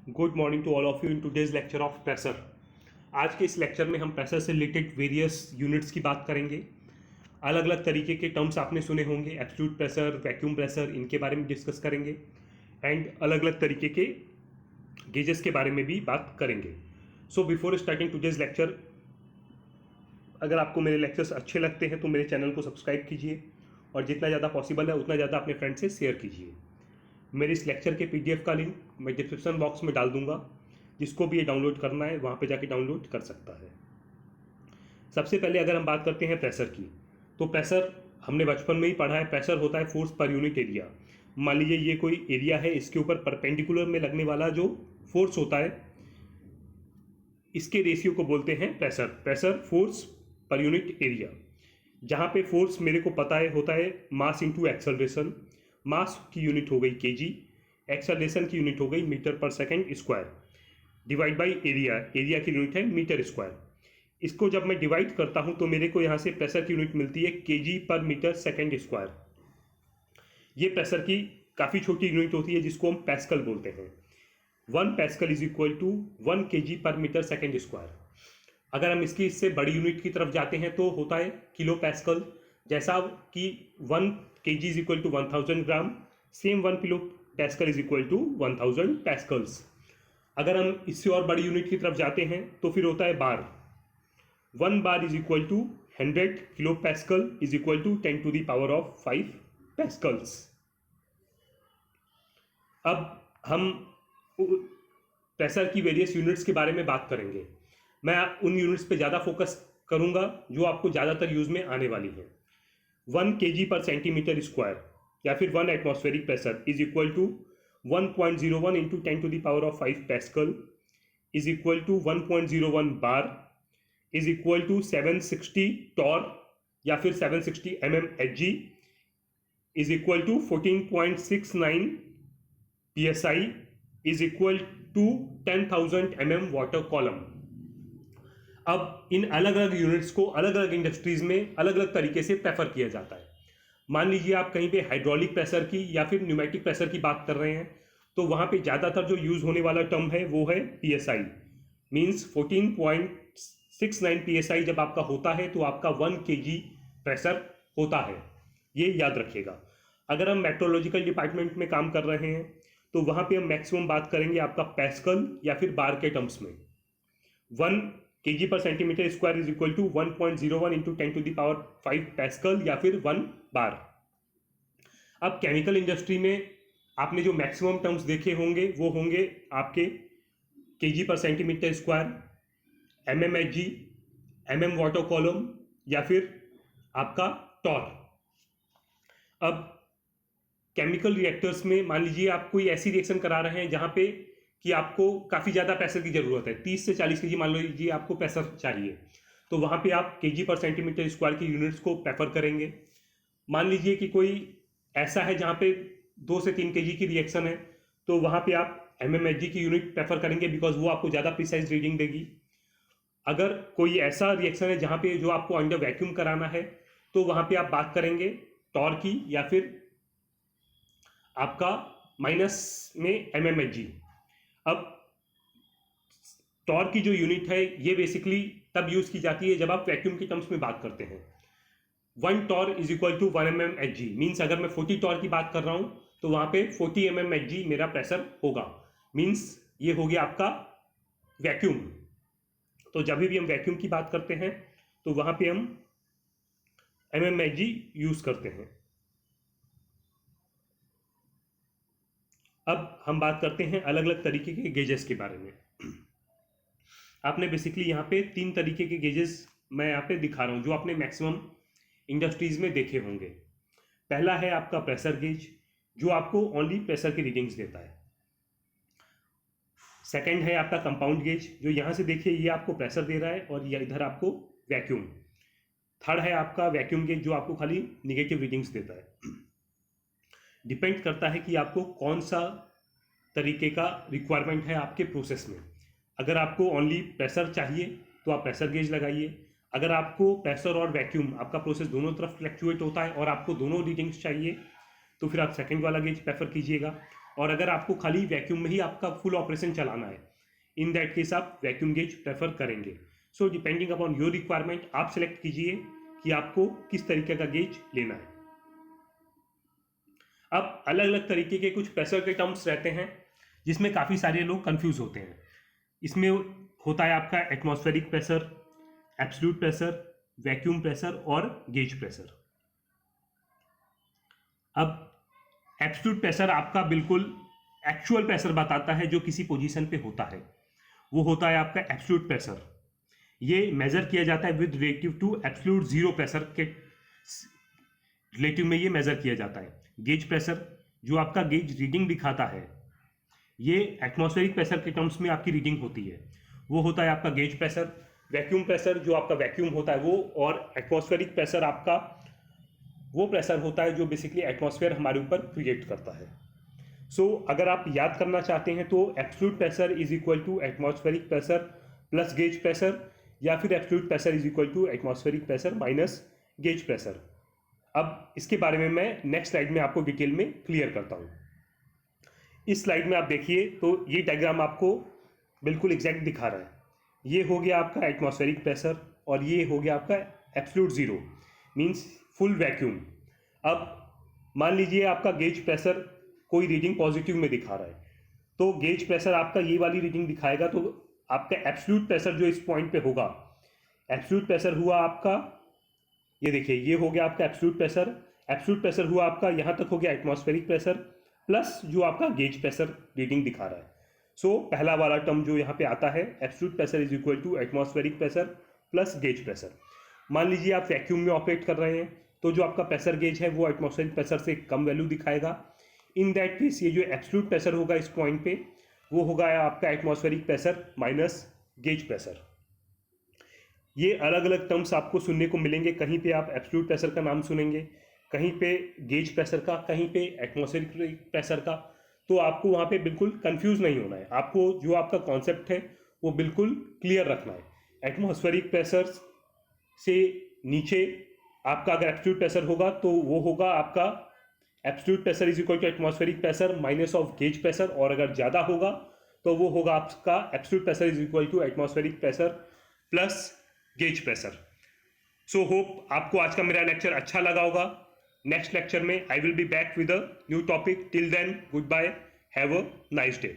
Good morning to all of you in today's lecture of pressure. आज के इस lecture में हम प्रेशर से रिलेटेड वेरियस यूनिट्स की बात करेंगे। अलग अलग तरीके के टर्म्स आपने सुने होंगे, एब्सोल्यूट प्रेशर, वैक्यूम प्रेशर, इनके बारे में डिस्कस करेंगे एंड अलग अलग तरीके के गेजेस के बारे में भी बात करेंगे। So before starting today's lecture, अगर आपको मेरे लेक्चर्स अच्छे लगते हैं तो मेरे चैनल को सब्सक्राइब कीजिए और जितना ज़्यादा पॉसिबल है उतना ज़्यादा अपने फ्रेंड से शेयर कीजिए। मेरे इस लेक्चर के पीडीएफ का लिंक मैं डिस्क्रिप्शन बॉक्स में डाल दूंगा, जिसको भी ये डाउनलोड करना है वहाँ पे जाके डाउनलोड कर सकता है। सबसे पहले अगर हम बात करते हैं प्रेशर की, तो प्रेशर हमने बचपन में ही पढ़ा है। प्रेशर होता है फोर्स पर यूनिट एरिया। मान लीजिए ये कोई एरिया है, इसके ऊपर परपेंडिकुलर में लगने वाला जो फोर्स होता है, इसके रेशियो को बोलते हैं pressure. Pressure force per unit area, जहाँ पे फोर्स मेरे को पता है होता है मास इंटू एक्सेलरेशन। मास की यूनिट हो गई केजी, एक्सेलरेशन की यूनिट हो गई मीटर पर second square, divide by area. Area की यूनिट है मीटर स्क्वायर। इसको जब मैं डिवाइड करता हूं तो मेरे को यहाँ से प्रेशर की यूनिट मिलती है KG per metre second square. ये प्रेशर की काफ़ी छोटी यूनिट होती है जिसको हम पैस्कल बोलते हैं। 1 pascal is equal to 1 KG per metre second square. अगर हम इसकी इससे बड़ी यूनिट की तरफ जाते हैं तो होता है किलो पैस्कल। जैसा कि 1 kg is equal to 1000 gram, same 1 kilo pascal is equal to 1000 pascals. अगर हम इससे और बड़ी यूनिट की तरफ जाते हैं तो फिर होता है bar. 1 bar is equal to 100 kilo pascal is equal to 10 to the power of 5 pascals. अब हम प्रेशर की वेरियस यूनिट्स के बारे में बात करेंगे। मैं उन यूनिट्स पे ज़्यादा फोकस करूंगा जो आपको ज़्यादातर यूज में आने वाली हैं। 1 kg पर सेंटीमीटर स्क्वायर या फिर 1 atmospheric pressure is equal to 1.01 into 10 to the power of 5 pascal is equal to 1.01 bar is equal to 760 torr या फिर 760 mmHg is equal to 14.69 psi is equal to 10,000 mm water column. अब इन अलग अलग units को अलग अलग industries में अलग अलग तरीके से प्रेफर किया जाता है। मान लीजिए आप कहीं पे हाइड्रोलिक प्रेशर की या फिर न्यूमेटिक प्रेशर की बात कर रहे हैं तो वहाँ पे ज़्यादातर जो यूज़ होने वाला टर्म है वो है PSI। मीन्स 14.69 PSI जब आपका होता है तो आपका 1 kg प्रेशर होता है, ये याद रखिएगा। अगर हम मेट्रोलॉजिकल डिपार्टमेंट में काम कर रहे हैं तो वहाँ पे हम मैक्सिमम बात करेंगे आपका पैस्कल या फिर बार के टर्म्स में। 1 kg per centimetre square is equal to 1.01 into 10 to the power 5 pascal या फिर 1 बार। अब केमिकल इंडस्ट्री में आपने जो मैक्सिमम टर्म्स देखे होंगे वो होंगे आपके kg per centimetre square, mmHg, mm water column या फिर आपका टॉर। अब केमिकल रिएक्टर्स में मान लीजिए आप कोई ऐसी रिएक्शन करा रहे हैं जहाँ पे कि आपको काफ़ी ज़्यादा प्रेशर की ज़रूरत है, 30 से 40 kg मान लीजिए आपको प्रेशर चाहिए, तो वहाँ पे आप kg पर सेंटीमीटर स्क्वायर की यूनिट्स को प्रेफर करेंगे। मान लीजिए कि कोई ऐसा है जहाँ पे 2 से 3 kg की रिएक्शन है तो वहाँ पे आप mmHg की यूनिट प्रेफर करेंगे बिकॉज वो आपको ज़्यादा प्रिसाइज रीडिंग देगी। अगर कोई ऐसा रिएक्शन है जहाँ पे जो आपको अंडर वैक्यूम कराना है तो वहाँ पे आप बात करेंगे टॉर की या फिर आपका माइनस में mmHg। अब टॉर की जो यूनिट है ये बेसिकली तब यूज की जाती है जब आप वैक्यूम के टर्म्स में बात करते हैं। 1 torr is equal to 1 mmHg। Means अगर मैं 40 टॉर की बात कर रहा हूं तो वहां पे 40 mmHg मेरा प्रेशर होगा। मीन्स ये हो गया आपका वैक्यूम। तो जब भी हम वैक्यूम की बात करते हैं तो वहां पे हम mmHg यूज करते हैं। अब हम बात करते हैं अलग अलग तरीके के गेजेस के बारे में। आपने बेसिकली यहाँ पे 3 तरीके के गेजेस मैं यहाँ पे दिखा रहा हूँ जो आपने मैक्सिमम इंडस्ट्रीज में देखे होंगे। पहला है आपका प्रेशर गेज जो आपको ओनली प्रेशर की रीडिंग्स देता है। सेकंड है आपका कंपाउंड गेज जो यहाँ से देखिए ये आपको प्रेशर दे रहा है और ये इधर आपको वैक्यूम। थर्ड है आपका वैक्यूम गेज जो आपको खाली निगेटिव रीडिंग्स देता है। डिपेंड करता है कि आपको कौन सा तरीके का रिक्वायरमेंट है आपके प्रोसेस में। अगर आपको ओनली प्रेशर चाहिए तो आप प्रेशर गेज लगाइए। अगर आपको प्रेशर और वैक्यूम आपका प्रोसेस दोनों तरफ फ्लक्चुएट होता है और आपको दोनों रीडिंग्स चाहिए तो फिर आप सेकंड वाला गेज प्रेफर कीजिएगा। और अगर आपको खाली वैक्यूम में ही आपका फुल ऑपरेशन चलाना है, इन दैट केस आप वैक्यूम गेज प्रेफर करेंगे। So depending upon your requirement आप सेलेक्ट कीजिए कि आपको किस तरीके का गेज लेना है। अब अलग अलग तरीके के कुछ प्रेशर के टर्म्स रहते हैं जिसमें काफ़ी सारे लोग कंफ्यूज होते हैं। इसमें होता है आपका atmospheric pressure, absolute pressure, vacuum pressure और गेज प्रेशर। अब एब्सोल्यूट प्रेशर आपका बिल्कुल एक्चुअल प्रेशर बताता है जो किसी पोजीशन पे होता है, वो होता है आपका एब्सोल्यूट प्रेशर। ये मेजर किया जाता है with relative to absolute zero pressure के रिलेटिव में ये मेजर किया जाता है। गेज प्रेशर जो आपका गेज रीडिंग दिखाता है, ये एटमॉस्फेरिक प्रेशर के टर्म्स में आपकी रीडिंग होती है, वो होता है आपका गेज प्रेशर। वैक्यूम प्रेशर जो आपका वैक्यूम होता है वो, और एटमॉस्फेरिक प्रेशर आपका वो प्रेशर होता है जो बेसिकली एटमॉस्फेयर हमारे ऊपर क्रिएट करता है। सो अगर आप याद करना चाहते हैं तो absolute pressure is equal to atmospheric pressure plus gauge pressure, या फिर absolute pressure is equal to atmospheric pressure minus gauge pressure. अब इसके बारे में मैं नेक्स्ट स्लाइड में आपको डिटेल में क्लियर करता हूँ। इस स्लाइड में आप देखिए तो ये डायग्राम आपको बिल्कुल एग्जैक्ट दिखा रहा है। ये हो गया आपका एटमॉस्फेरिक प्रेशर और ये हो गया आपका absolute zero, means full vacuum. अब मान लीजिए आपका गेज प्रेशर कोई रीडिंग पॉजिटिव में दिखा रहा है, तो गेज प्रेशर आपका ये वाली रीडिंग दिखाएगा, तो आपका एब्सोल्यूट प्रेशर जो इस पॉइंट पे होगा, एब्सोल्यूट प्रेशर हुआ आपका, ये देखिए ये हो गया आपका एब्सोल्यूट प्रेशर। एब्सोल्यूट प्रेशर हुआ आपका, यहाँ तक हो गया एटमॉस्फेरिक प्रेशर प्लस जो आपका गेज प्रेशर रीडिंग दिखा रहा है। सो पहला वाला टर्म जो यहाँ पे आता है, absolute pressure is equal to atmospheric pressure plus gauge pressure. मान लीजिए आप वैक्यूम में ऑपरेट कर रहे हैं, तो जो आपका प्रेशर गेज है वो एटमॉस्फेरिक प्रेशर से कम वैल्यू दिखाएगा। इन दैट केस ये जो एब्सोल्यूट प्रेशर होगा इस पॉइंट पे, वो होगा आपका atmospheric pressure minus gauge pressure. ये अलग अलग टर्म्स आपको सुनने को मिलेंगे, कहीं पे आप एब्सोल्यूट प्रेशर का नाम सुनेंगे, कहीं पे गेज प्रेशर का, कहीं पे एटमॉस्फेरिक प्रेशर का। तो आपको वहाँ पे बिल्कुल कंफ्यूज नहीं होना है, आपको जो आपका कॉन्सेप्ट है वो बिल्कुल क्लियर रखना है। एटमॉस्फेरिक प्रेशर से नीचे आपका अगर एब्सोल्यूट प्रेशर होगा तो वो होगा आपका absolute pressure is equal to atmospheric pressure minus of gauge pressure, और अगर ज़्यादा होगा तो वो होगा आपका absolute pressure is equal to atmospheric pressure plus gauge pressure. So hope आपको आज का मेरा लेक्चर अच्छा लगा होगा। नेक्स्ट लेक्चर में I will be back with a new topic. Till then goodbye, have a nice day.